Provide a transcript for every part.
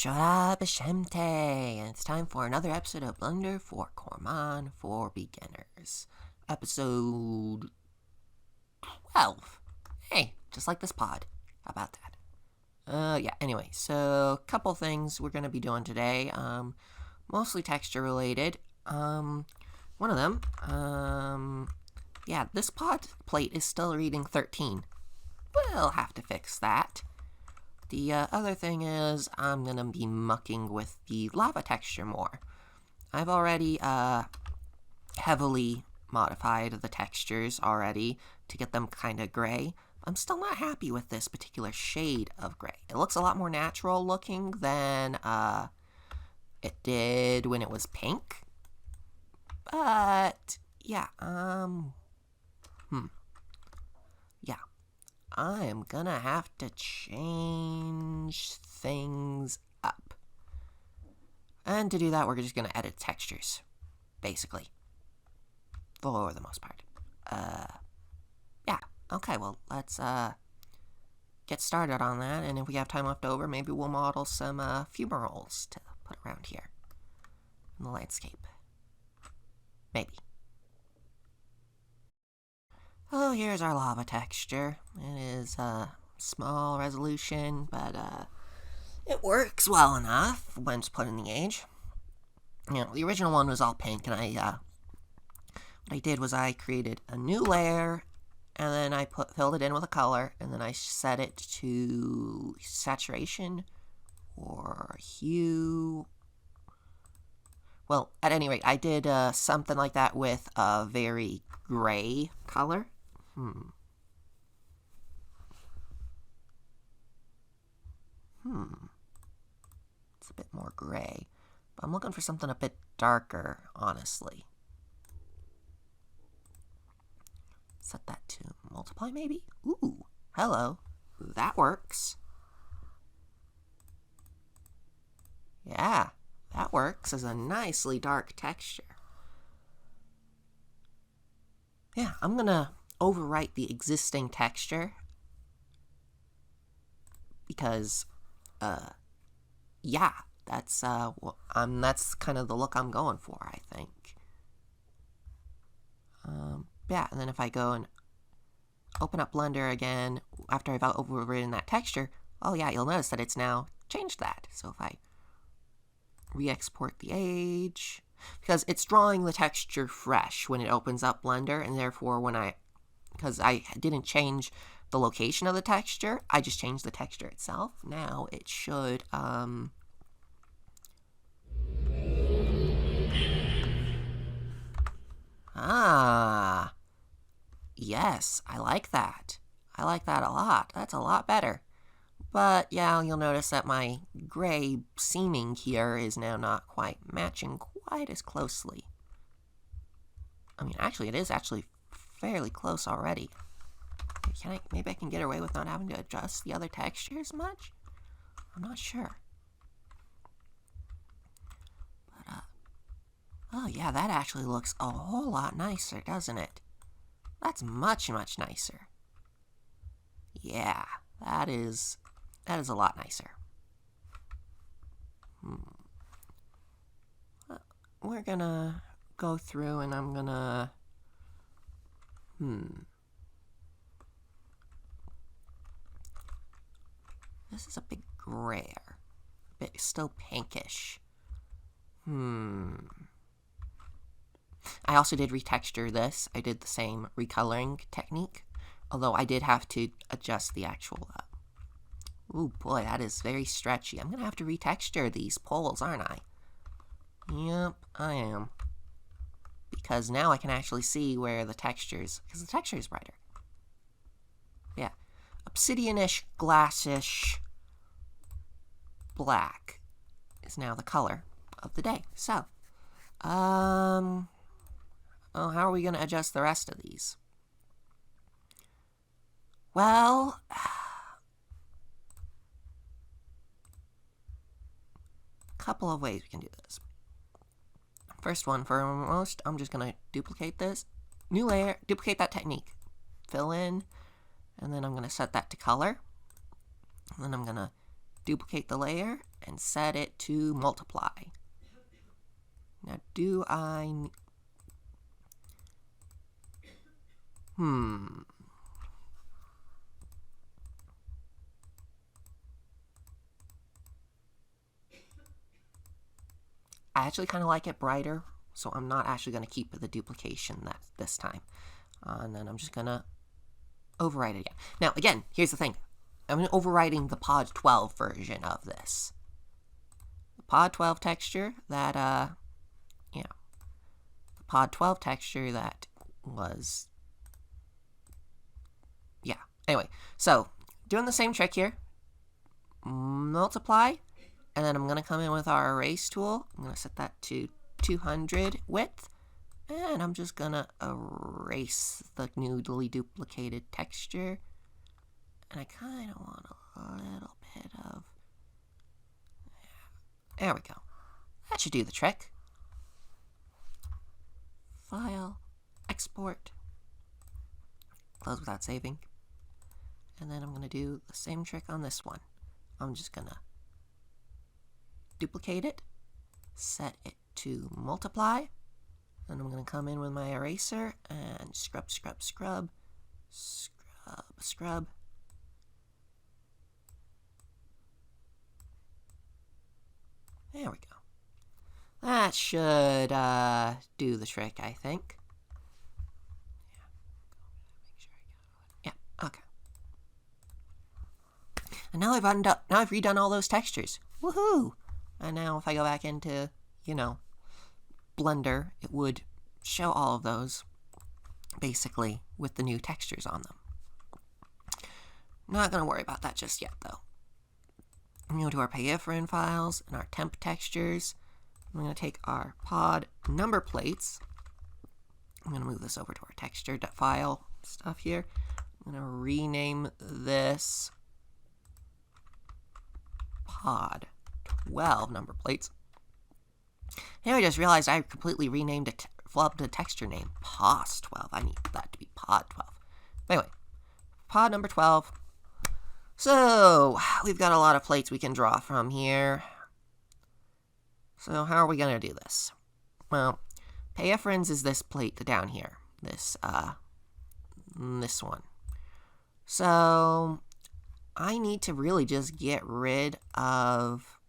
Shora B'Shemte, and it's time for another episode of Blender for Korman for Beginners. Episode 12. Hey, just like this pod. How about that? Anyway, so a couple things we're going to be doing today. Mostly texture related. One of them, this pod plate is still reading 13. We'll have to fix that. The other thing is I'm going to be mucking with the lava texture more. I've already heavily modified the textures already to get them kind of gray. I'm still not happy with this particular shade of gray. It looks a lot more natural looking than it did when it was pink. But, yeah, I am gonna have to change things up. And to do that, we're just gonna edit textures, basically. For the most part. Okay, well, let's, get started on that, and if we have time left over, maybe we'll model some, fumaroles to put around here in the landscape. Maybe. Oh, here's our lava texture. It is small resolution, but it works well enough when it's put in the age. You know, the original one was all pink, and what I did was I created a new layer, and then I filled it in with a color, and then I set it to saturation or hue. Well, at any rate, I did something like that with a very gray color. It's a bit more gray. But I'm looking for something a bit darker, honestly. Set that to multiply, maybe? Ooh, hello. That works. Yeah, that works as a nicely dark texture. Yeah, I'm gonna overwrite the existing texture because, that's kind of the look I'm going for, I think. And then if I go and open up Blender again after I've overwritten that texture, you'll notice that it's now changed that. So if I re-export the age, because it's drawing the texture fresh when it opens up Blender, and therefore because I didn't change the location of the texture, I just changed the texture itself. Now it should, yes, I like that. I like that a lot. That's a lot better. But, yeah, you'll notice that my gray seaming here is now not quite matching quite as closely. I mean, actually, it is actually fairly close already. Maybe I can get away with not having to adjust the other textures much? I'm not sure. But, oh yeah, that actually looks a whole lot nicer, doesn't it? That's much, much nicer. Yeah, that is a lot nicer. We're gonna go through and I'm gonna... This is a bit grayer. A bit still pinkish. I also did retexture this. I did the same recoloring technique. Although I did have to adjust the actual... Ooh, boy, that is very stretchy. I'm going to have to retexture these poles, aren't I? Yep, I am. Because now I can actually see where the textures... Because the texture is brighter. Yeah. Obsidian-ish, glass-ish, black is now the color of the day. So, how are we going to adjust the rest of these? Well, couple of ways we can do this. First one, foremost, I'm just going to duplicate this. New layer, duplicate that technique. Fill in, and then I'm going to set that to color. And then I'm going to duplicate the layer and set it to multiply. Now, I actually kind of like it brighter, so I'm not actually going to keep the duplication this time. And then I'm just going to overwrite it again. Now, again, here's the thing. I'm overwriting the Pod 12 version of this. The Pod 12 texture that, the Pod 12 texture that was, Anyway, so, doing the same trick here. Multiply, and then I'm going to come in with our erase tool. I'm going to set that to 200 width, and I'm just going to erase the newly duplicated texture. And I kind of want a little bit of... There we go. That should do the trick. File, export, close without saving. And then I'm going to do the same trick on this one. I'm just going to duplicate it, set it to multiply, and I'm going to come in with my eraser and scrub, scrub, scrub, scrub, scrub. There we go. That should do the trick, I think. Yeah, okay. And now I've redone all those textures. Woohoo! And now if I go back into, Blender, it would show all of those, basically, with the new textures on them. Not going to worry about that just yet, though. I'm going to go to our payiframe files and our temp textures. I'm going to take our pod number plates. I'm going to move this over to our texture file stuff here. I'm going to rename this pod 12 number plates. Now I just realized I completely renamed it, flubbed the texture name, POS 12. I need that to be pod 12. But anyway, pod number 12. So, we've got a lot of plates we can draw from here. So, how are we going to do this? Well, payiframes is this plate down here. This one. So, I need to really just get rid of,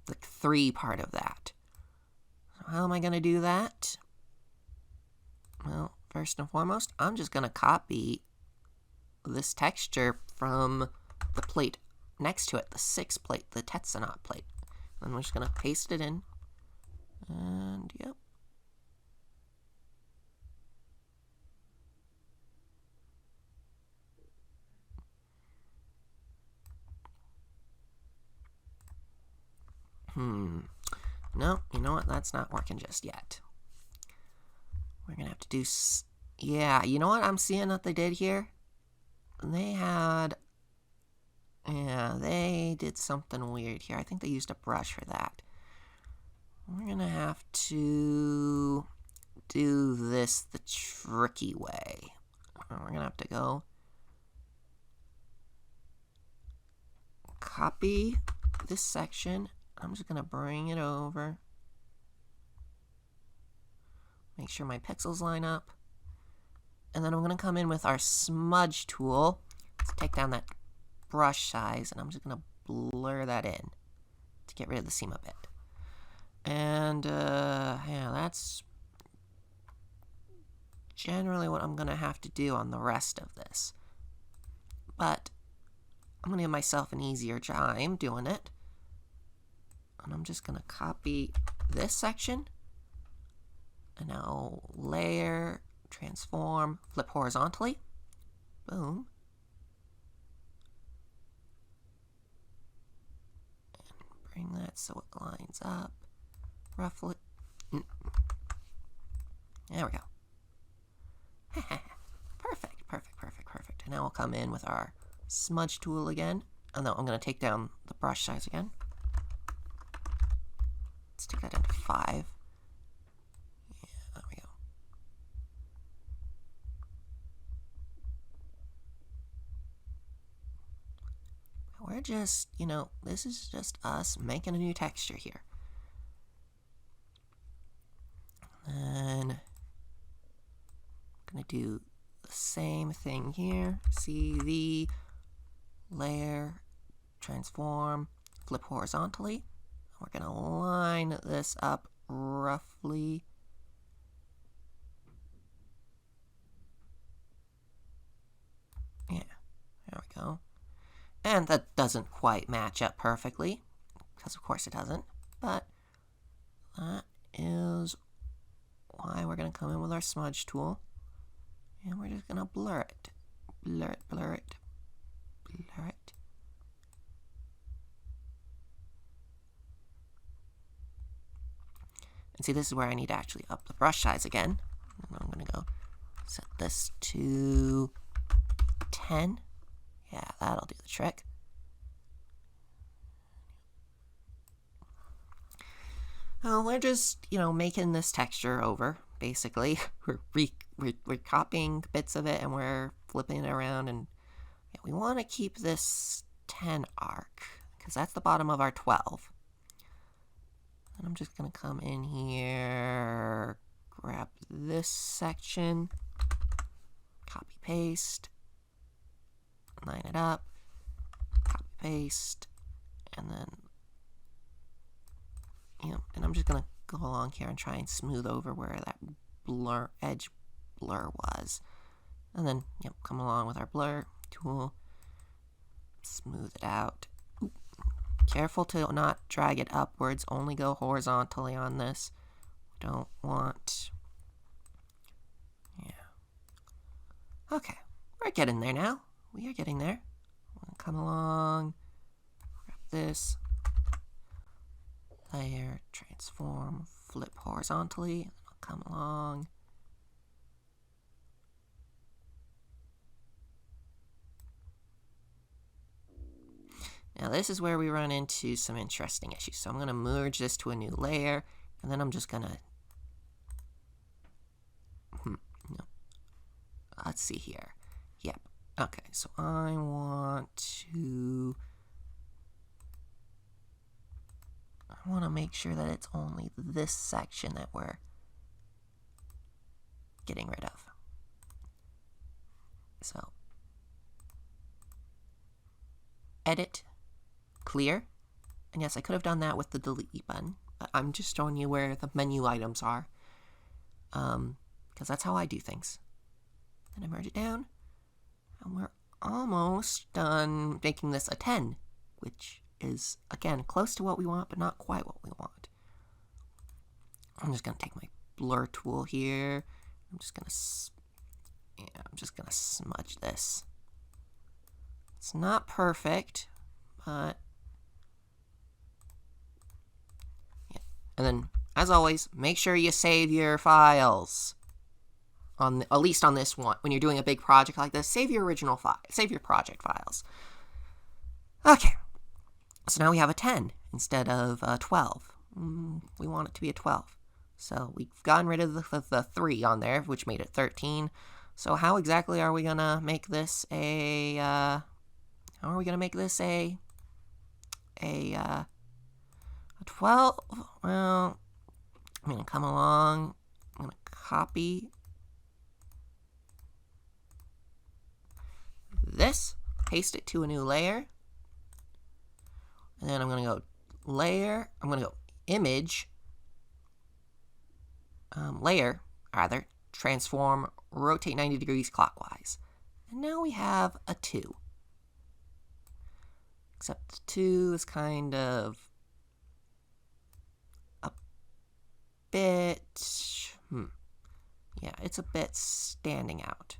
the 3 part of that. So how am I going to do that? Well, first and foremost, I'm just going to copy this texture from the plate next to it, the 6 plate, the Tetsanot plate. And we're just going to paste it in. And, yep. No, you know what? That's not working just yet. We're going to have to do... Yeah, you know what I'm seeing that they did here? They had... Yeah, they did something weird here. I think they used a brush for that. We're going to have to do this the tricky way. We're going to have to go... Copy this section. I'm just going to bring it over. Make sure my pixels line up. And then I'm going to come in with our smudge tool. Let's take down that brush size, and I'm just going to blur that in to get rid of the seam a bit. And, yeah, that's generally what I'm going to have to do on the rest of this. But I'm going to give myself an easier time doing it. And I'm just going to copy this section. And now layer, transform, flip horizontally. Boom. And bring that so it lines up roughly. There we go. Perfect, perfect, perfect, perfect. And now we'll come in with our smudge tool again. And then I'm going to take down the brush size again. Let's take that into 5. Yeah, there we go. just, this is just us making a new texture here. And I'm going to do the same thing here. CV, layer, transform, flip horizontally. We're going to line this up roughly. Yeah, there we go. And that doesn't quite match up perfectly, because of course it doesn't, but that is why we're going to come in with our smudge tool, and we're just going to blur it. Blur it, blur it, blur it. And see, this is where I need to actually up the brush size again. And I'm going to go set this to 10. Yeah, that'll do the trick. We're just, making this texture over, basically. We're copying bits of it and we're flipping it around, and we want to keep this 10 arc, because that's the bottom of our 12. And I'm just going to come in here, grab this section, copy, paste, line it up, copy, paste, and then, and I'm just going to go along here and try and smooth over where that edge blur was. And then, come along with our blur tool, smooth it out. Ooh. Careful to not drag it upwards, only go horizontally on this. Don't want, Okay, we're getting there now. We are getting there. We'll come along, grab this, layer, transform, flip horizontally, and I'll come along. Now this is where we run into some interesting issues. So I'm going to merge this to a new layer, and then I'm just going to, let's see here. Yep. Okay, so I want to make sure that it's only this section that we're getting rid of. So, edit, clear. And yes, I could have done that with the delete button, but I'm just showing you where the menu items are, because that's how I do things. Then I merge it down, and we're almost done making this a 10, which is, again, close to what we want, but not quite what we want. I'm just going to take my blur tool here. I'm just going to smudge this. It's not perfect, but and then, as always, make sure you save your files. At least on this one, when you're doing a big project like this, save your original file, save your project files. Okay, so now we have a 10 instead of a 12. We want it to be a 12. So we've gotten rid of the 3 on there, which made it 13. So how exactly are we gonna make this a? How are we gonna make this a 12? Well, I'm gonna come along. I'm gonna copy this, paste it to a new layer, and then I'm going to go layer, I'm going to go image, layer, rather, transform, rotate 90 degrees clockwise. And now we have a 2. Except the 2 is kind of a bit, yeah, it's a bit standing out.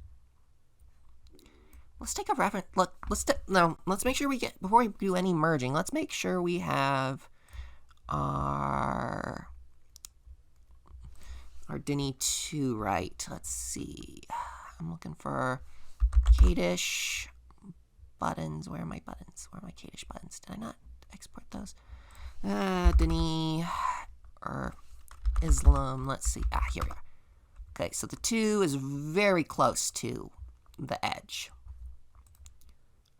Let's take a reference. Look, let's make sure we get, before we do any merging, let's make sure we have our Denny 2 right. Let's see. I'm looking for Kadish buttons. Where are my buttons? Where are my Kadish buttons? Did I not export those? Denny or Islam. Let's see. Here we are. Okay, so the 2 is very close to the edge.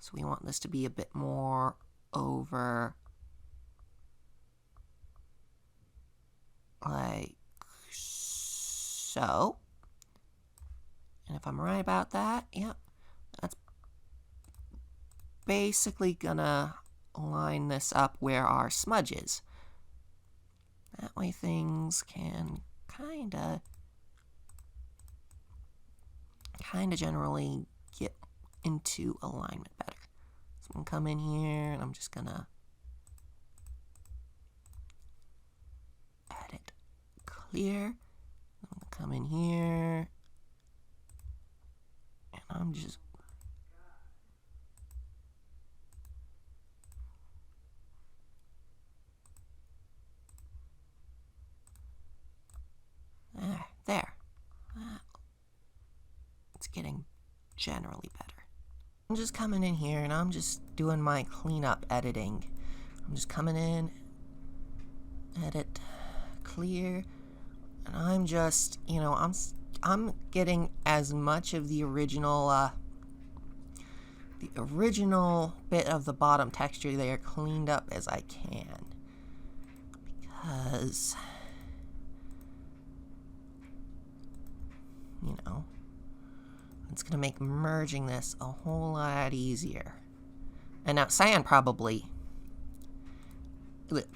So we want this to be a bit more over like so. And if I'm right about that, yep, that's basically gonna line this up where our smudge is. That way things can kinda generally get into alignment better. So I'm gonna come in here and I'm just gonna edit clear. I'm gonna come in here and I'm just there. It's getting generally better. I'm just coming in here and I'm just doing my cleanup editing. I'm just coming in, edit, clear, and I'm just, you know, I'm getting as much of the original bit of the bottom texture there cleaned up as I can, because, you know, it's gonna make merging this a whole lot easier. And now Cyan probably,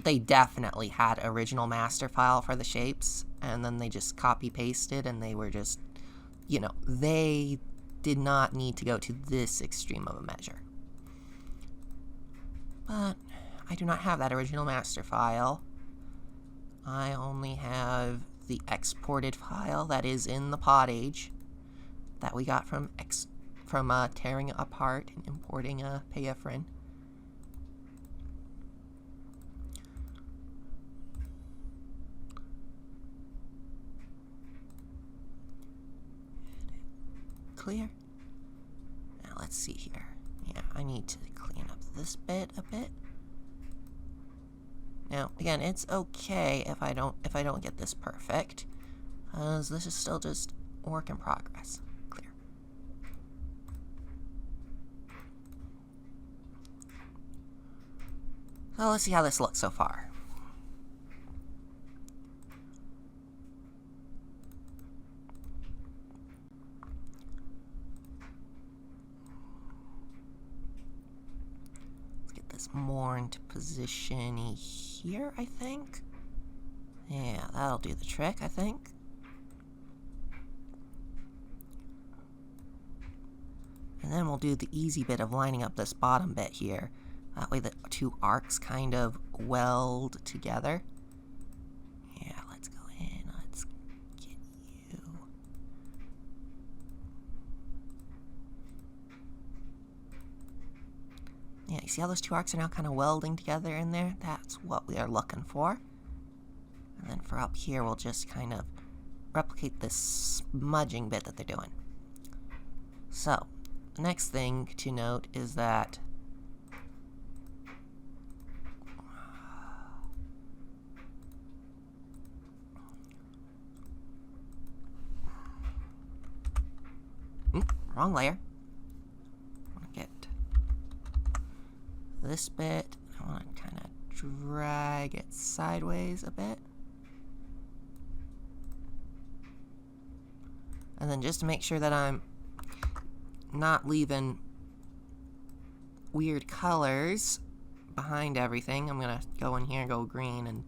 they definitely had original master file for the shapes, and then they just copy pasted, and they were just, you know, they did not need to go to this extreme of a measure. But I do not have that original master file. I only have the exported file that is in the pod age that we got from tearing it apart and importing a payafrin. Clear. Now let's see here. Yeah, I need to clean up this bit a bit. Now, again, it's okay if I don't get this perfect, as this is still just work in progress. Clear. So let's see how this looks so far. More into position here, I think. Yeah, that'll do the trick, I think. And then we'll do the easy bit of lining up this bottom bit here. That way the two arcs kind of weld together. Yeah, let's go in. Let's get you. Yeah, you see how those two arcs are now kind of welding together in there? That's what we are looking for. And then for up here, we'll just kind of replicate this smudging bit that they're doing. So, the next thing to note is that wrong layer. I want to get this bit. I want to kind of drag it sideways a bit. And then just to make sure that I'm not leaving weird colors behind everything, I'm gonna go in here and go green, and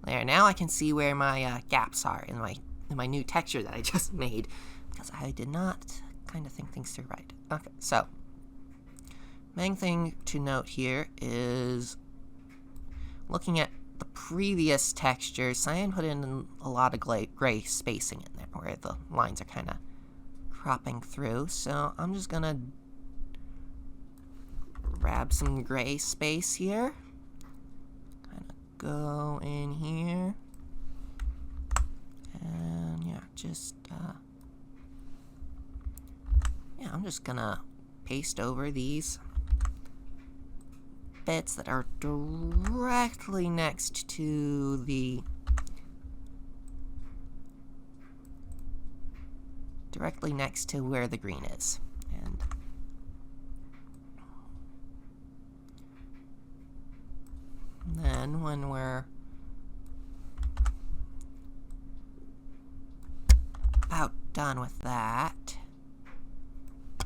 there. Now I can see where my gaps are in my new texture that I just made, because I did not kind of think things through right. Okay, so main thing to note here is looking at the previous texture, Cyan put in a lot of gray spacing in there where the lines are kind of cropping through. So I'm just gonna grab some gray space here, kind of go in here, and yeah, just I'm just gonna paste over these bits that are directly next to where the green is. And then when we're about done with that,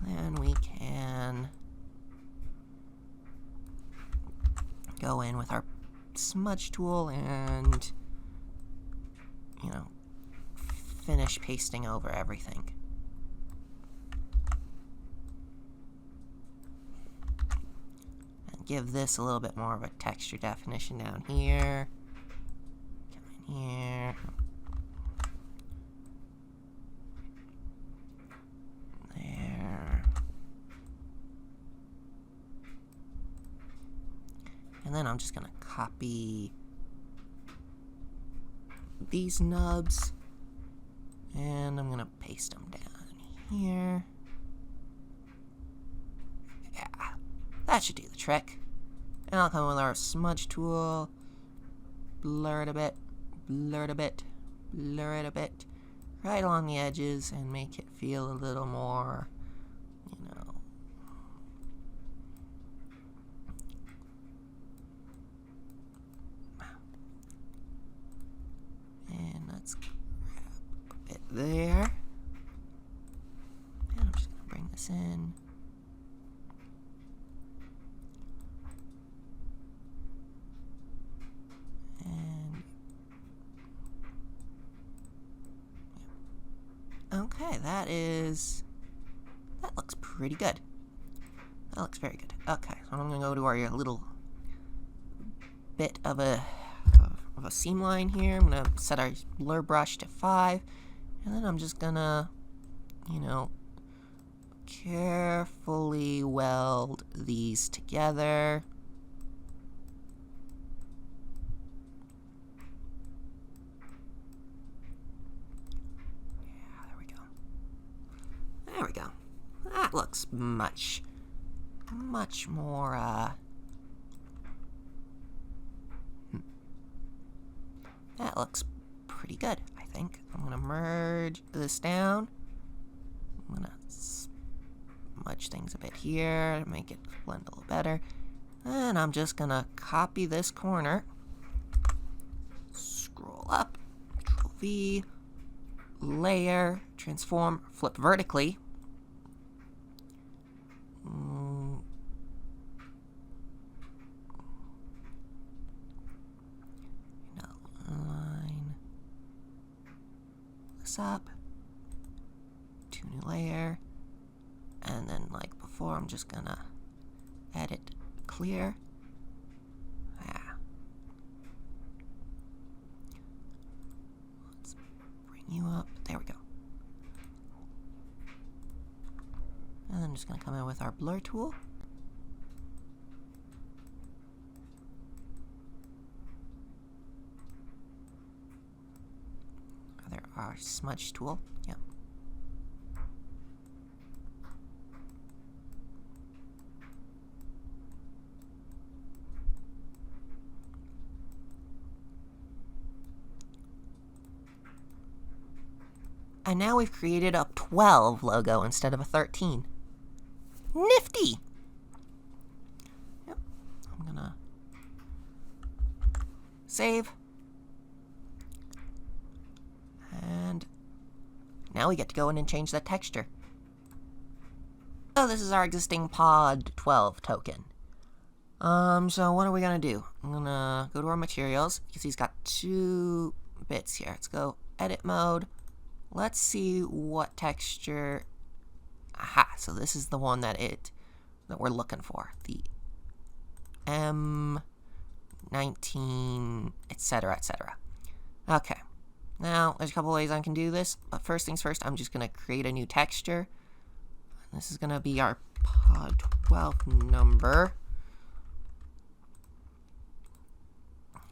then we can go in with our smudge tool and, you know, finish pasting over everything. And give this a little bit more of a texture definition down here. Come in here. There. And then I'm just gonna copy these nubs and I'm gonna paste them down here. Yeah, that should do the trick. And I'll come with our smudge tool, blur it a bit, blur it a bit, blur it a bit, right along the edges and make it feel a little more, you know, and let's grab a bit there. And I'm just going to bring this in. And okay, that looks pretty good. That looks very good. Okay, so I'm going to go to our little bit of a seam line here. I'm going to set our blur brush to 5, and then I'm just going to, you know, carefully weld these together. Yeah, there we go. There we go. That looks much more, that looks pretty good, I think. I'm going to merge this down. I'm going to smudge things a bit here to make it blend a little better. And I'm just going to copy this corner. Scroll up, Control V, layer, transform, flip vertically. Line this up, 2 new layer, and then like before I'm just gonna edit clear. Yeah. Let's bring you up. There we go. And I'm just gonna come in with our blur tool. Our smudge tool, yep. And now we've created a 12 logo instead of a 13. Nifty! Yep, I'm gonna save. And now we get to go in and change that texture. So this is our existing pod 12 token. So what are we gonna do? I'm gonna go to our materials because he's got 2 bits here. Let's go edit mode. Let's see what texture. Aha! So this is the one that we're looking for. The M19, etc., etc. Okay. Now, there's a couple ways I can do this, but first things first, I'm just going to create a new texture. This is going to be our pod 12 number.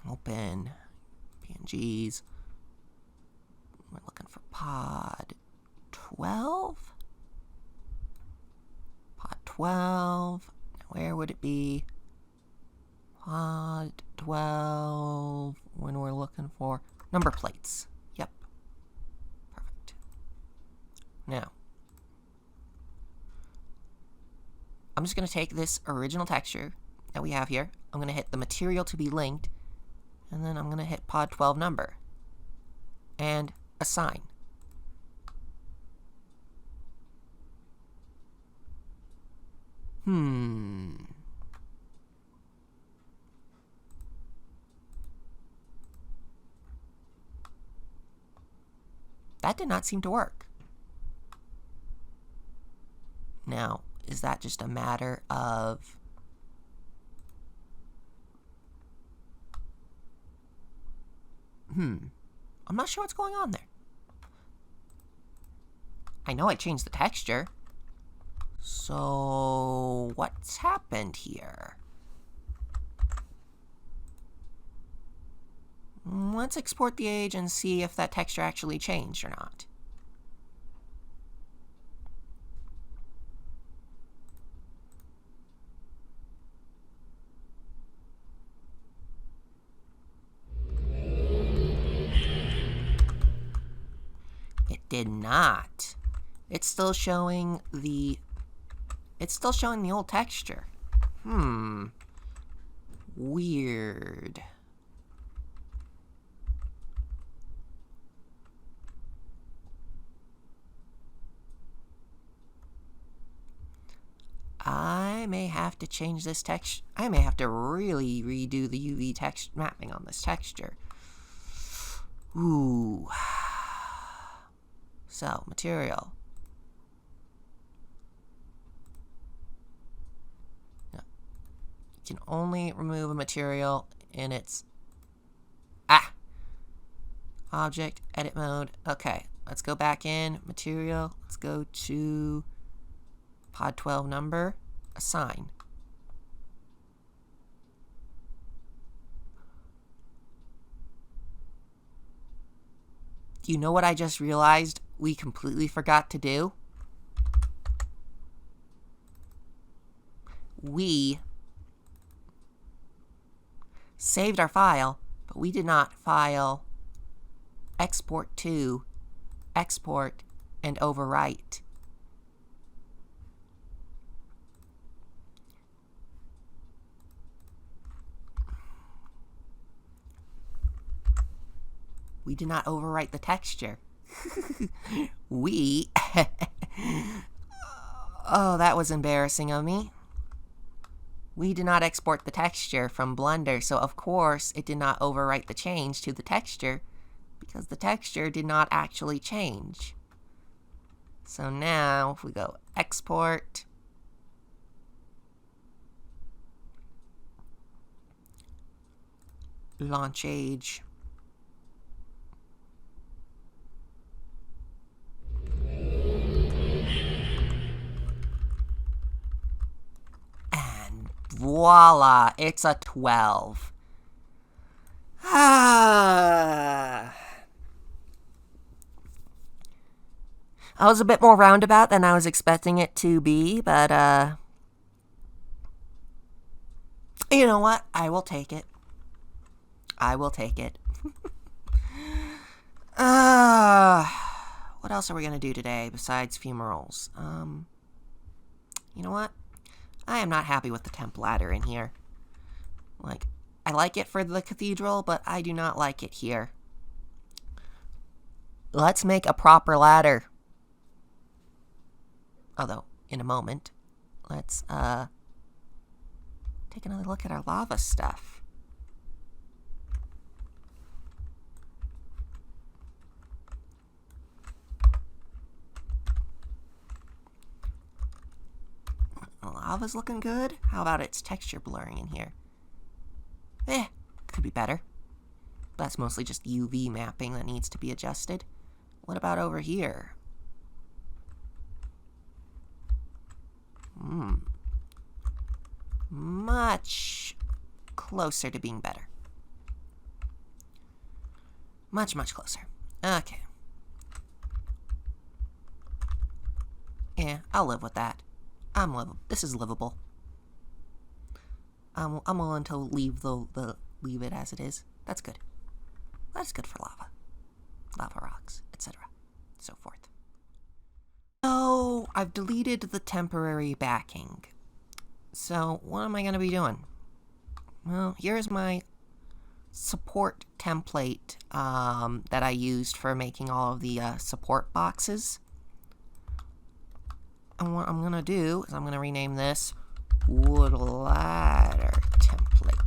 Open PNGs. We're looking for pod 12. Pod 12. Now, where would it be? Pod 12 when we're looking for number plates. Yep. Perfect. Now, I'm just going to take this original texture that we have here. I'm going to hit the material to be linked, And then I'm going to hit pod 12 number. And assign. That did not seem to work. Now, is that just a matter of... I'm not sure what's going on there. I know I changed the texture. So, what's happened here? Let's export the age and see if that texture actually changed or not. It did not. It's still showing the old texture. Weird. I may have to change this texture. I may have to really redo the UV text mapping on this texture. Ooh. So, material. No. You can only remove a material in its... Object, edit mode. Okay, let's go back in. Material. Let's go to pod 12 number. Assign. Do you know what I just realized we completely forgot to do? We saved our file, but we did not file export to, export, and overwrite. We did not overwrite the texture. We... Oh, that was embarrassing of me. We did not export the texture from Blender, so of course it did not overwrite the change to the texture, because the texture did not actually change. So now, if we go export, launch age, and voila, it's a 12. I was a bit more roundabout than I was expecting it to be, but, you know what? I will take it. I will take it. What else are we going to do today besides fumarolles? You know what? I am not happy with the temp ladder in here. Like, I like it for the cathedral, but I do not like it here. Let's make a proper ladder. Although, in a moment, let's, take another look at our lava stuff. The lava's looking good. How about its texture blurring in here? Could be better. That's mostly just UV mapping that needs to be adjusted. What about over here? Much closer to being better. Much, much closer. Okay. Yeah, I'll live with that. I'm livable. This is livable. I'm willing to leave leave it as it is. That's good. That's good for lava. Lava rocks, etc. So forth. So, I've deleted the temporary backing. So, what am I going to be doing? Well, here's my support template that I used for making all of the support boxes. And what I'm going to do is I'm going to rename this wood ladder template.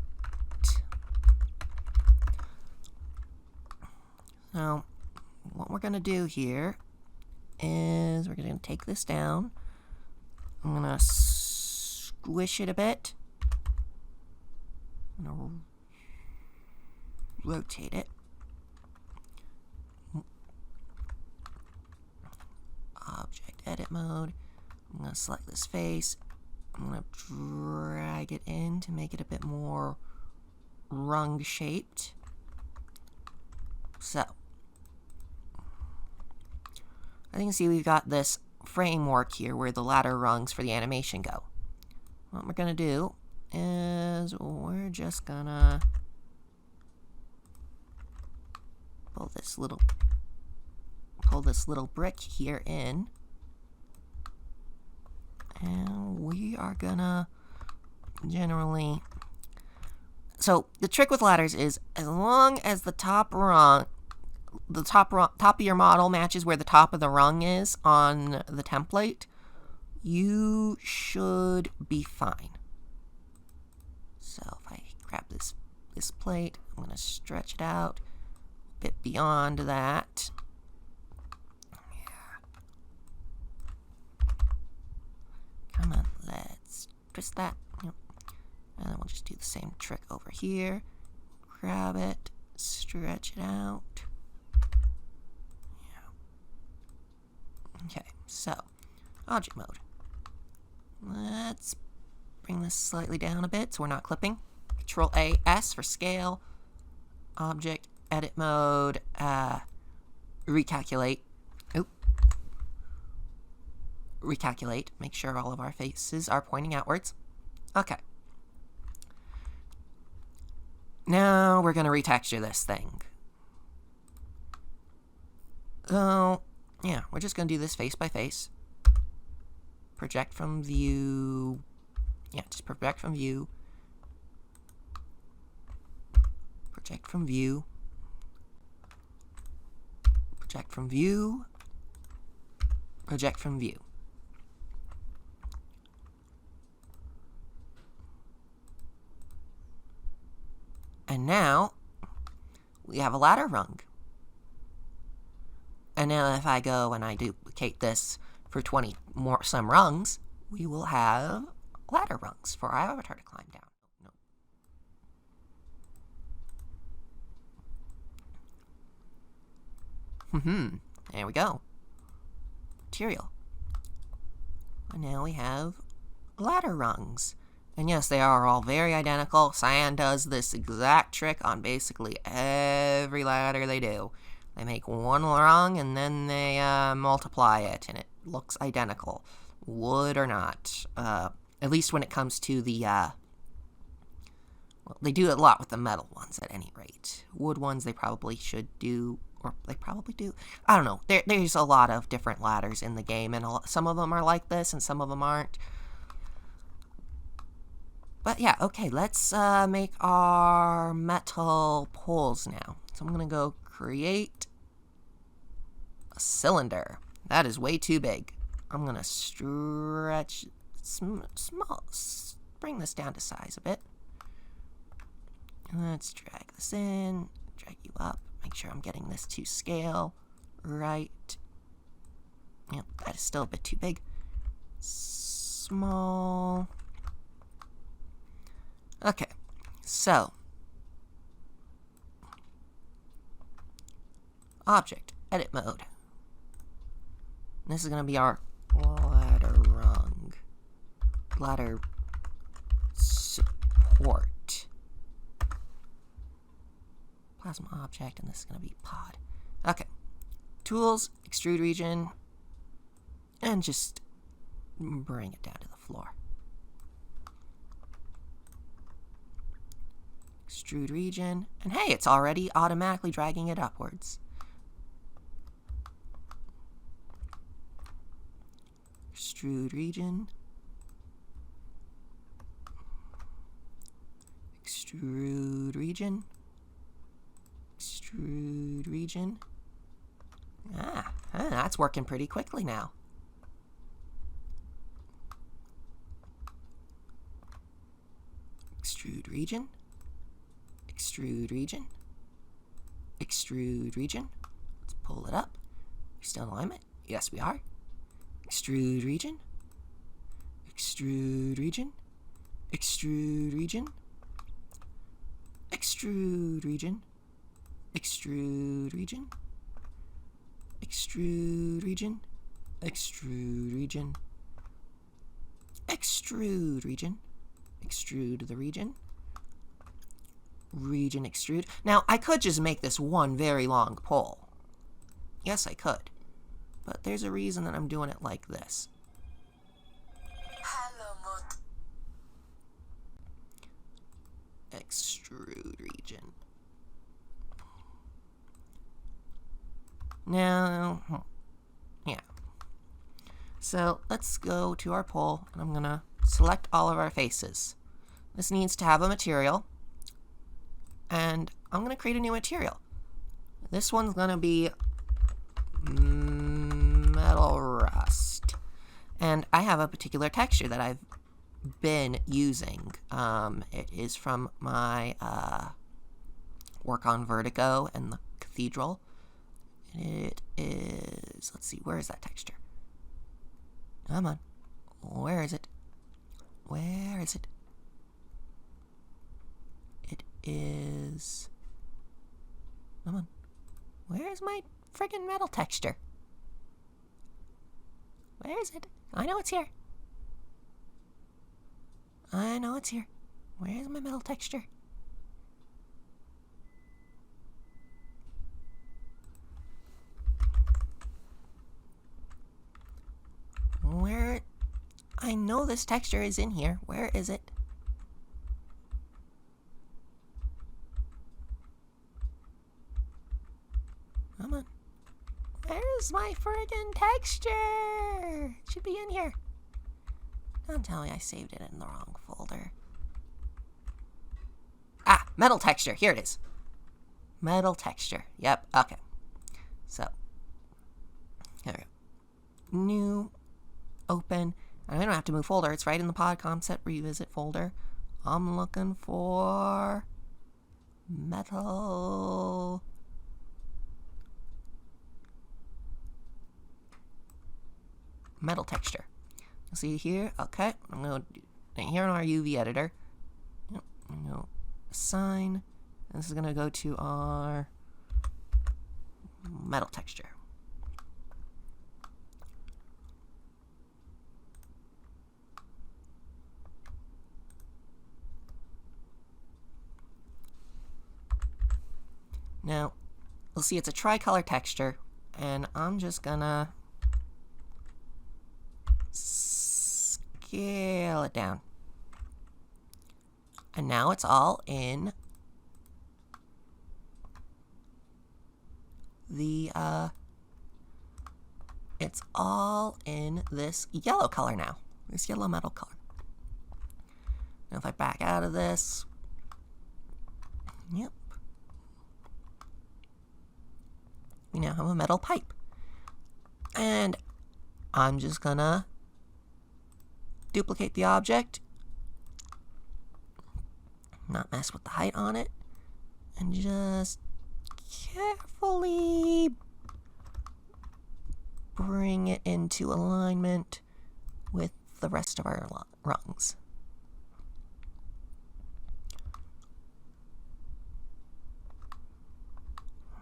So what we're going to do here is we're going to take this down. I'm going to squish it a bit. I'm going to rotate it. Object edit mode. I'm going to select this face. I'm going to drag it in to make it a bit more rung shaped. So, as you can see, we've got this framework here where the ladder rungs for the animation go. What we're going to do is we're just going to pull this little brick here in, and we are gonna generally, so the trick with ladders is as long as the top of your model matches where the top of the rung is on the template, you should be fine. So if I grab this plate, I'm gonna stretch it out a bit beyond that. Come on, let's twist that. Yep. And then we'll just do the same trick over here. Grab it, stretch it out. Yeah. Okay, so object mode. Let's bring this slightly down a bit so we're not clipping. Control A, S for scale. Object edit mode. Recalculate. Recalculate, make sure all of our faces are pointing outwards. Okay. Now we're going to retexture this thing. So, yeah, we're just going to do this face by face. Project from view. Yeah, just project from view. Project from view. Project from view. Project from view. And now we have a ladder rung. And now if I go and I duplicate this for some rungs, we will have ladder rungs for our avatar to climb down. There we go. Material. And now we have ladder rungs. And yes, they are all very identical. Cyan does this exact trick on basically every ladder they do. They make one rung and then they multiply it, and it looks identical, wood or not. At least when it comes to the, well, they do it a lot with the metal ones at any rate. Wood ones they probably should do, or they probably do. I don't know. There's a lot of different ladders in the game, and some of them are like this and some of them aren't. But yeah, okay, let's make our metal poles now. So I'm going to go create a cylinder. That is way too big. I'm going to stretch, bring this down to size a bit. Let's drag this in, drag you up, make sure I'm getting this to scale right. Yep, that is still a bit too big. Small. Okay, so object edit mode. This is going to be our ladder rung, ladder support, plasma object, and this is going to be pod. Okay, tools, extrude region, and just bring it down to the floor. Extrude region, and hey, it's already automatically dragging it upwards. Extrude region. Extrude region. Extrude region. That's working pretty quickly now. Extrude region. Extrude region. Extrude region. Let's pull it up. We still in alignment? Yes, we are. Extrude region. Extrude region. Extrude region. Extrude region. Extrude region. Extrude region. Extrude region. Extrude region. Extrude the region. Region extrude. Now, I could just make this one very long pole. Yes, I could. But there's a reason that I'm doing it like this. Extrude region. Now, yeah. So let's go to our pole, and I'm gonna select all of our faces. This needs to have a material, and I'm gonna create a new material. This one's gonna be metal rust, and I have a particular texture that I've been using. It is from my work on Vertigo and the Cathedral. It is, let's see, where is that texture? Come on. Where is it? Where is it? It is... Come on. Where is my friggin' metal texture? Where is it? I know it's here. I know it's here. Where is my metal texture? Where? I know this texture is in here. Where is it? Come on. Where's my friggin' texture? It should be in here. Don't tell me I saved it in the wrong folder. Ah, metal texture. Here it is. Metal texture. Yep, okay. So, here we go. New, open. I don't have to move folder. It's right in the pod concept revisit folder. I'm looking for metal. Metal texture. See here? Okay. I'm going to do here in our UV editor. Yep. I'm going to assign. And this is going to go to our metal texture. Now, you'll see it's a tricolor texture, and I'm just gonna scale it down. And now it's all in the, it's all in this yellow color now, this yellow metal color. Now if I back out of this, yep. We now have a metal pipe. And I'm just gonna duplicate the object, not mess with the height on it, and just carefully bring it into alignment with the rest of our rungs.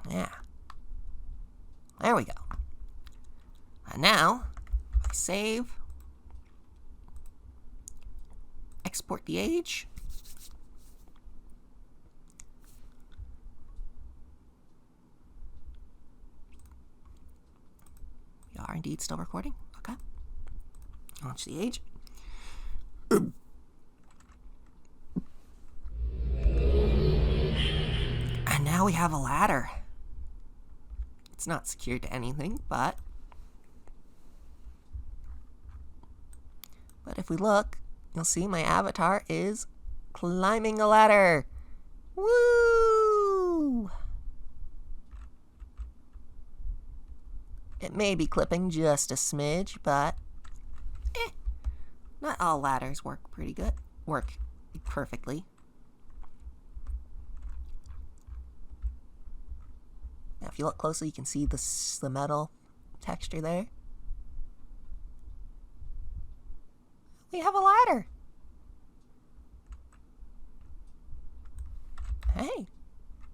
Yeah. There we go. And now, I save, export the age, we are indeed still recording, okay. Launch the age. And now we have a ladder. It's not secured to anything, but if we look, you'll see my avatar is climbing a ladder. Woo! It may be clipping just a smidge, but not all ladders work perfectly. Now, if you look closely, you can see the metal texture there. We have a ladder. Hey,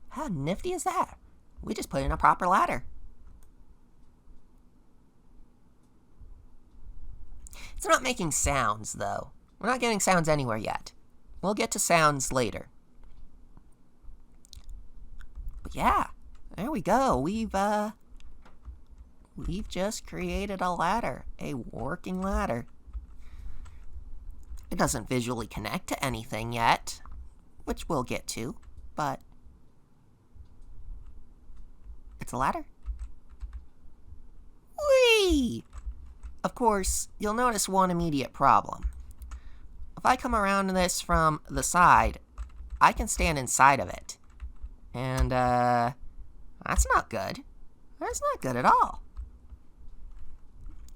how nifty is that? We just put in a proper ladder. It's not making sounds, though. We're not getting sounds anywhere yet. We'll get to sounds later. But yeah, there we go. We've just created a ladder, a working ladder. It doesn't visually connect to anything yet, which we'll get to, but it's a ladder. Whee! Of course, you'll notice one immediate problem. If I come around this from the side, I can stand inside of it. And, that's not good. That's not good at all.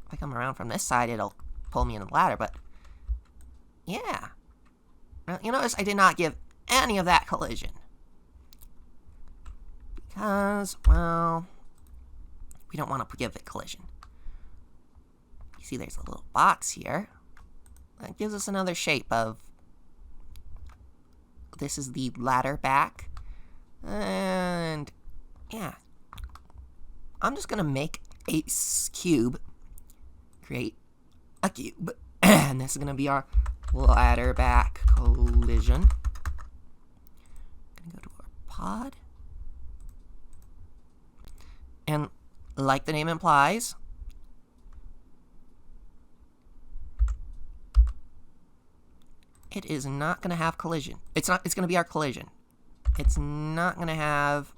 If I come around from this side, it'll pull me in the ladder, but yeah. Now, you notice I did not give any of that collision. Because, well, we don't want to give it collision. You see there's a little box here. That gives us another shape of... This is the ladder back. And, yeah. I'm just going to make a cube. Create a cube. And this is going to be our ladder back collision. Gonna go to our pod. And like the name implies, it is not gonna have collision. It's gonna be our collision. It's not gonna have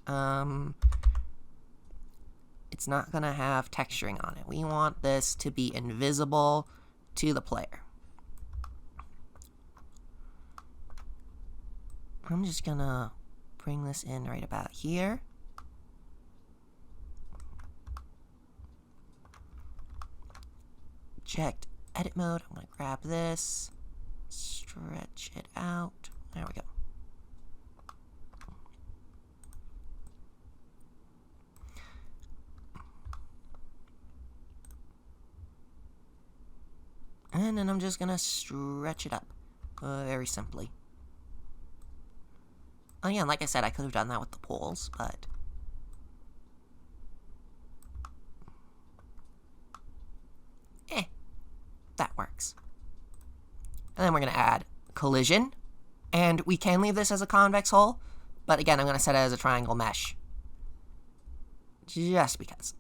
texturing on it. We want this to be invisible to the player. I'm just gonna bring this in right about here. Checked edit mode. I'm gonna grab this, stretch it out. There we go. And then I'm just gonna stretch it up very simply. Oh yeah, and like I said, I could have done that with the poles, but that works. And then we're gonna add collision, and we can leave this as a convex hole, but again, I'm gonna set it as a triangle mesh, just because.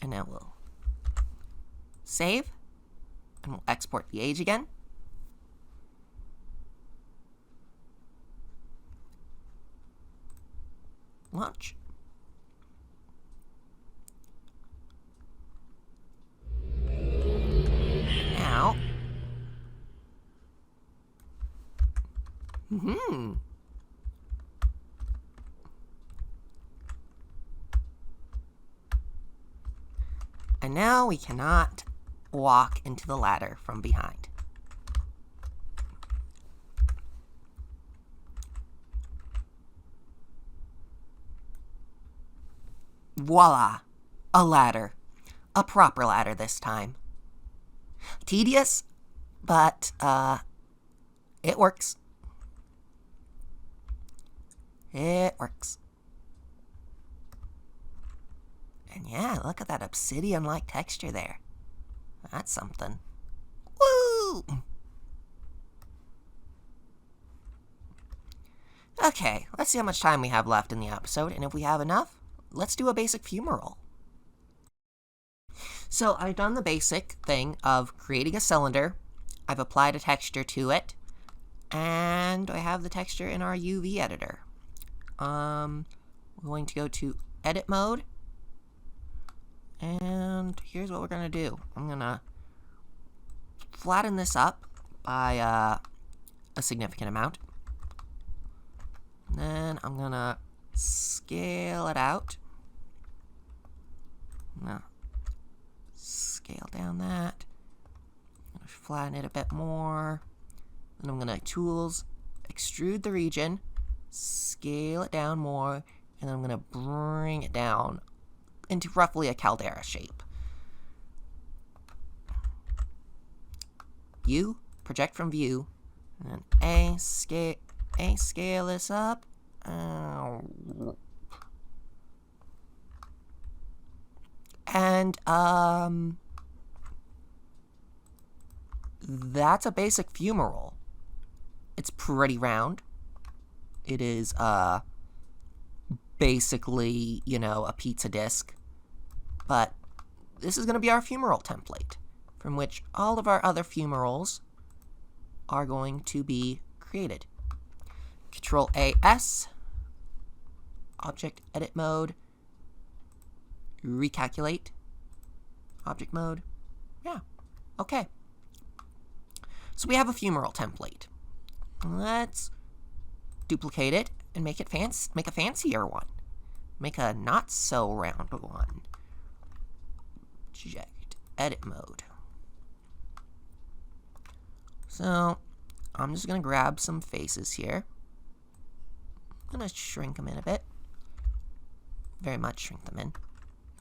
And now we'll save, and we'll export the edge again. Launch. Now, and now we cannot walk into the ladder from behind. Voila! A ladder. A proper ladder this time. Tedious, but, it works. It works. And yeah, look at that obsidian-like texture there. That's something. Woo! Okay, let's see how much time we have left in the episode, and if we have enough, let's do a basic fumarole. So I've done the basic thing of creating a cylinder. I've applied a texture to it, and I have the texture in our UV editor. We're going to go to edit mode, and here's what we're going to do. I'm going to flatten this up by a significant amount. And then I'm going to scale it out. Now, scale down that. Flatten it a bit more. Then I'm going to tools, extrude the region, scale it down more, and then I'm going to bring it down into roughly a caldera shape. View, project from view, and then scale this up. And that's a basic fumarole. It's pretty round. It is basically, you know, a pizza disc. But this is going to be our fumarole template, from which all of our other fumaroles are going to be created. Control AS, object edit mode, recalculate, object mode. Yeah, okay. So we have a fumarole template. Let's duplicate it and make a fancier one. Make a not so round one. Object edit mode. So I'm just gonna grab some faces here. I'm gonna shrink them in a bit. Very much shrink them in. In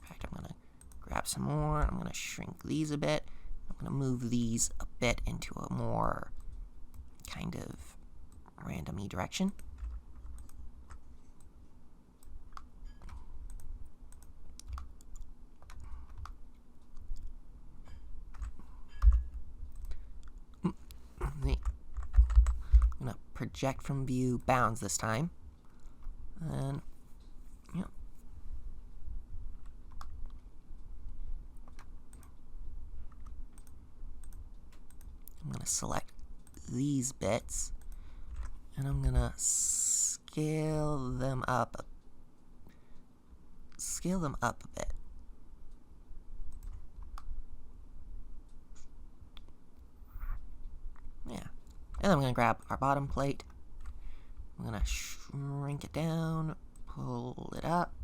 fact, I'm gonna grab some more. I'm gonna shrink these a bit. I'm gonna move these a bit into a more kind of random-y direction. I'm gonna project from view bounds this time. And yeah. I'm gonna select these bits and I'm gonna scale them up a bit. Yeah. And I'm going to grab our bottom plate. I'm going to shrink it down, pull it up.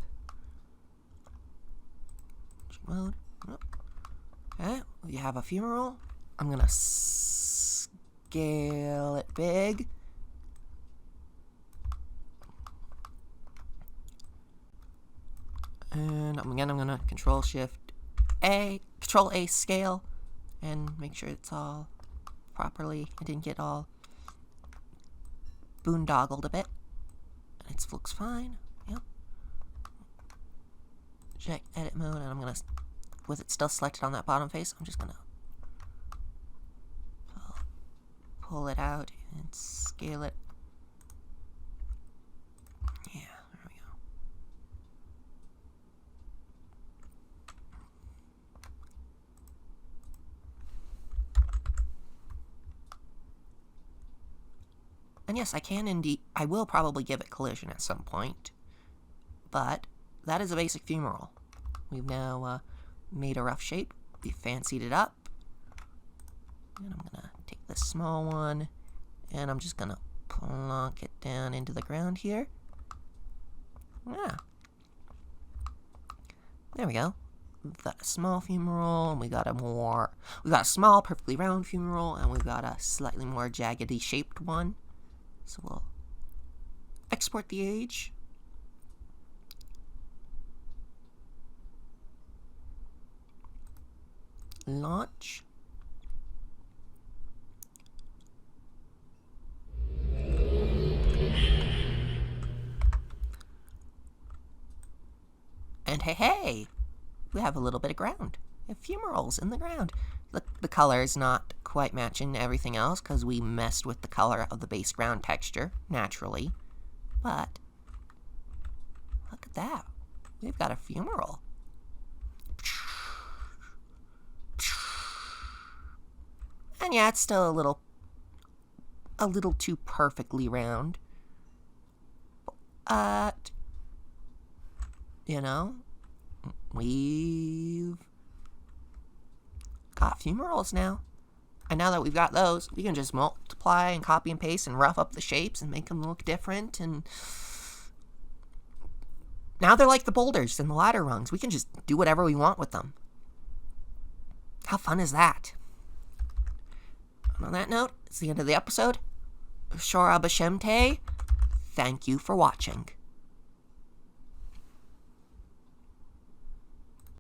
Mode. Okay, we have a fumarole. I'm going to scale it big. And again, I'm going to Control A scale and make sure it's all properly. I didn't get all boondoggled a bit. It looks fine. Yep. Check edit mode, and I'm gonna, with it still selected on that bottom face, I'm just gonna pull it out and scale it. Yeah, there we go. And yes, I will probably give it collision at some point, but that is a basic fumarole. We've now made a rough shape, we fancied it up, and I'm gonna take this small one, and I'm just gonna plonk it down into the ground here. Yeah. There we go. We've got a small fumarole, and we got a small, perfectly round fumarole, and we've got a slightly more jaggedy shaped one. So we'll export the age. Launch. And hey, we have a little bit of ground. We have fumaroles in the ground. The color is not quite matching everything else because we messed with the color of the base ground texture naturally. But look at that. We've got a fumarole. And yeah, it's still a little too perfectly round. But you know, we've got fumaroles now. And now that we've got those, we can just multiply and copy and paste and rough up the shapes and make them look different. And Now they're like the boulders and the ladder rungs. We can just do whatever we want with them. How fun is that? And on that note, it's the end of the episode. Shora Bashemte, thank you for watching.